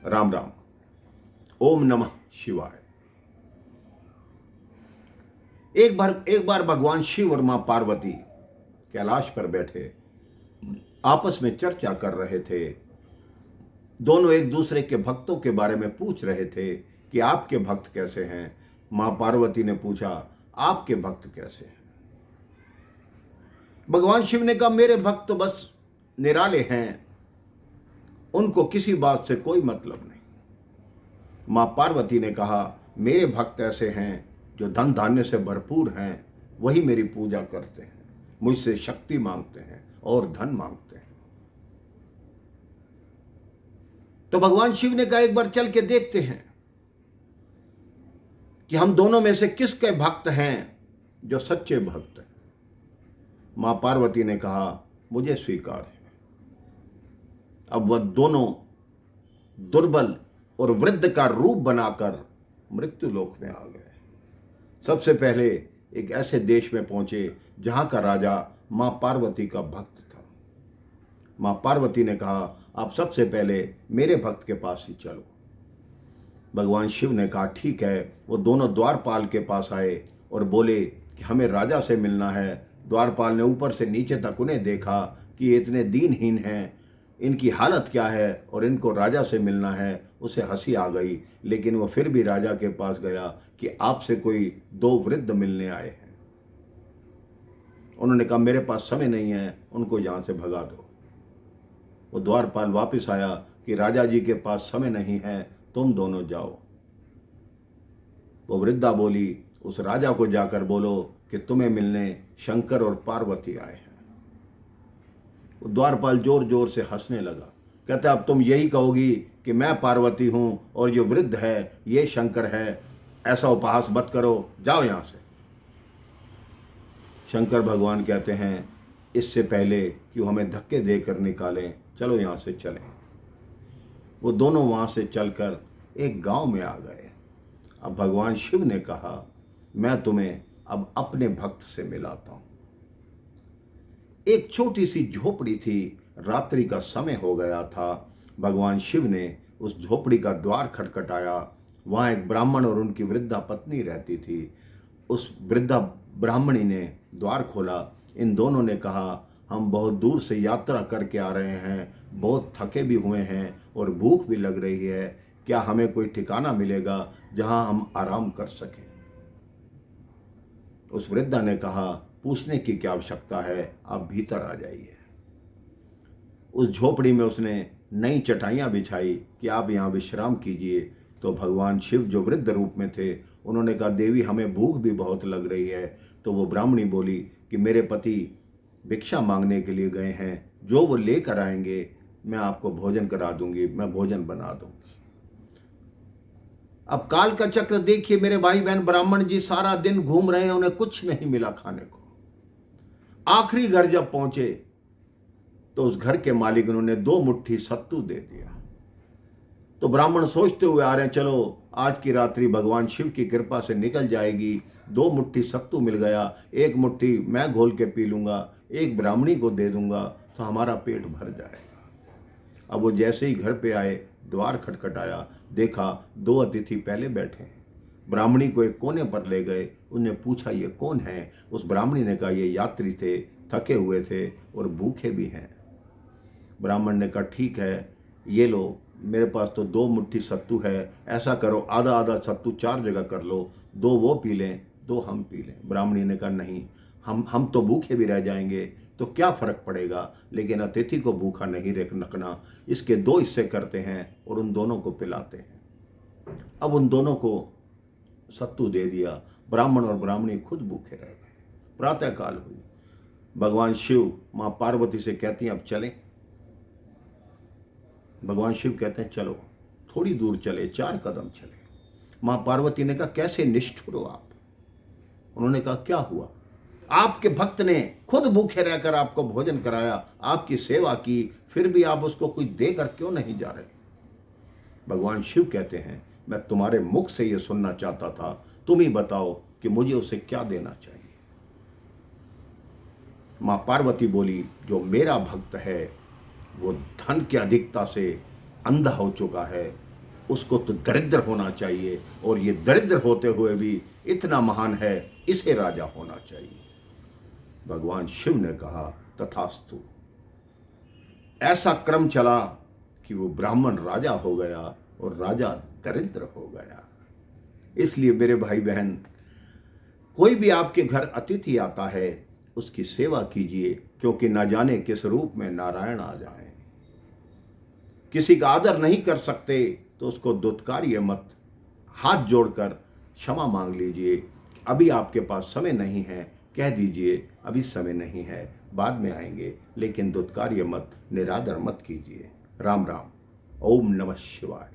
राम राम। ओम नमः शिवाय। एक बार भगवान शिव और मां पार्वती कैलाश पर बैठे आपस में चर्चा कर रहे थे। दोनों एक दूसरे के भक्तों के बारे में पूछ रहे थे कि आपके भक्त कैसे हैं। मां पार्वती ने पूछा, आपके भक्त कैसे हैं? भगवान शिव ने कहा, मेरे भक्त तो बस निराले हैं, उनको किसी बात से कोई मतलब नहीं। मां पार्वती ने कहा, मेरे भक्त ऐसे हैं जो धन धान्य से भरपूर हैं, वही मेरी पूजा करते हैं, मुझसे शक्ति मांगते हैं और धन मांगते हैं। तो भगवान शिव ने कहा, एक बार चल के देखते हैं कि हम दोनों में से किसके भक्त हैं जो सच्चे भक्त हैं। मां पार्वती ने कहा, मुझे स्वीकार है। अब वह दोनों दुर्बल और वृद्ध का रूप बनाकर मृत्यु लोक में आ गए। सबसे पहले एक ऐसे देश में पहुंचे जहां का राजा मां पार्वती का भक्त था। मां पार्वती ने कहा, आप सबसे पहले मेरे भक्त के पास ही चलो। भगवान शिव ने कहा, ठीक है। वो दोनों द्वारपाल के पास आए और बोले कि हमें राजा से मिलना है। द्वारपाल ने ऊपर से नीचे तक उन्हें देखा कि ये इतने दीनहीन हैं, इनकी हालत क्या है और इनको राजा से मिलना है। उसे हंसी आ गई, लेकिन वो फिर भी राजा के पास गया कि आपसे कोई दो वृद्ध मिलने आए हैं। उन्होंने कहा, मेरे पास समय नहीं है, उनको यहाँ से भगा दो। वो द्वारपाल वापस आया कि राजा जी के पास समय नहीं है, तुम दोनों जाओ। वो वृद्धा बोली, उस राजा को जाकर बोलो कि तुम्हें मिलने शंकर और पार्वती आए हैं। वो द्वारपाल जोर जोर से हंसने लगा। कहता, अब तुम यही कहोगी कि मैं पार्वती हूं और जो वृद्ध है ये शंकर है। ऐसा उपहास मत करो, जाओ यहां से। शंकर भगवान कहते हैं, इससे पहले कि वो हमें धक्के देकर निकालें, चलो यहां से चलें। वो दोनों वहां से चलकर एक गांव में आ गए। अब भगवान शिव ने कहा, मैं तुम्हें अब अपने भक्त से मिलाता हूं। एक छोटी सी झोपड़ी थी, रात्रि का समय हो गया था। भगवान शिव ने उस झोपड़ी का द्वार खटखटाया। वहां एक ब्राह्मण और उनकी वृद्धा पत्नी रहती थी। उस वृद्धा ब्राह्मणी ने द्वार खोला। इन दोनों ने कहा, हम बहुत दूर से यात्रा करके आ रहे हैं, बहुत थके भी हुए हैं और भूख भी लग रही है। क्या हमें कोई ठिकाना मिलेगा जहां हम आराम कर सकें? उस वृद्धा ने कहा, पूछने की क्या आवश्यकता है, आप भीतर आ जाइए। उस झोपड़ी में उसने नई चटाइयाँ बिछाई कि आप यहाँ विश्राम कीजिए। तो भगवान शिव जो वृद्ध रूप में थे, उन्होंने कहा, देवी हमें भूख भी बहुत लग रही है। तो वो ब्राह्मणी बोली कि मेरे पति भिक्षा मांगने के लिए गए हैं, जो वो लेकर आएंगे मैं आपको भोजन करा दूंगी, मैं भोजन बना दूंगी। अब काल का चक्र देखिए मेरे भाई बहन। ब्राह्मण जी सारा दिन घूम रहे हैं, उन्हें कुछ नहीं मिला खाने को। आखिरी घर जब पहुंचे तो उस घर के मालिक ने 2 मुट्ठी सत्तू दे दिया। तो ब्राह्मण सोचते हुए आ रहे हैं, चलो आज की रात्रि भगवान शिव की कृपा से निकल जाएगी। 2 मुट्ठी सत्तू मिल गया, 1 मुट्ठी मैं घोल के पी लूंगा, 1 ब्राह्मणी को दे दूंगा तो हमारा पेट भर जाएगा। अब वो जैसे ही घर पे आए, द्वार खटखटाया, देखा 2 अतिथि पहले बैठे हैं। ब्राह्मणी को एक कोने पर ले गए। उन्हें पूछा, ये कौन है? उस ब्राह्मणी ने कहा, ये यात्री थे, थके हुए थे और भूखे भी हैं। ब्राह्मण ने कहा, ठीक है, ये लो, मेरे पास तो 2 मुट्ठी सत्तू है। ऐसा करो, आधा आधा सत्तू 4 जगह कर लो, 2 वो पी लें, 2 हम पी लें। ब्राह्मणी ने कहा, नहीं, हम तो भूखे भी रह जाएंगे तो क्या फर्क पड़ेगा, लेकिन अतिथि को भूखा नहीं रखना। इसके 2 हिस्से करते हैं और उन दोनों को पिलाते हैं। अब उन दोनों को सत्तू दे दिया। ब्राह्मण और ब्राह्मणी खुद भूखे रह गए। प्रातःकाल हुई। भगवान शिव मां पार्वती से कहती हैं, अब चलें। भगवान शिव कहते हैं, चलो। थोड़ी दूर चले, 4 कदम चले। मां पार्वती ने कहा, कैसे निष्ठुर हो आप? उन्होंने कहा, क्या हुआ? आपके भक्त ने खुद भूखे रहकर आपको भोजन कराया, आपकी सेवा की, फिर भी आप उसको कुछ देकर क्यों नहीं जा रहे? भगवान शिव कहते हैं, मैं तुम्हारे मुख से यह सुनना चाहता था, तुम ही बताओ कि मुझे उसे क्या देना चाहिए। मां पार्वती बोली, जो मेरा भक्त है वो धन की अधिकता से अंधा हो चुका है, उसको तो दरिद्र होना चाहिए, और ये दरिद्र होते हुए भी इतना महान है, इसे राजा होना चाहिए। भगवान शिव ने कहा तथास्तु। ऐसा क्रम चला कि वो ब्राह्मण राजा हो गया और राजा दरिद्र हो गया। इसलिए मेरे भाई बहन, कोई भी आपके घर अतिथि आता है, उसकी सेवा कीजिए, क्योंकि ना जाने किस रूप में नारायण आ जाए। किसी का आदर नहीं कर सकते तो उसको दुत्कारिए मत, हाथ जोड़कर क्षमा मांग लीजिए। अभी आपके पास समय नहीं है, कह दीजिए अभी समय नहीं है, बाद में आएंगे, लेकिन दुत्कारिए मत, निरादर मत कीजिए। राम राम। ओम नमः शिवाय।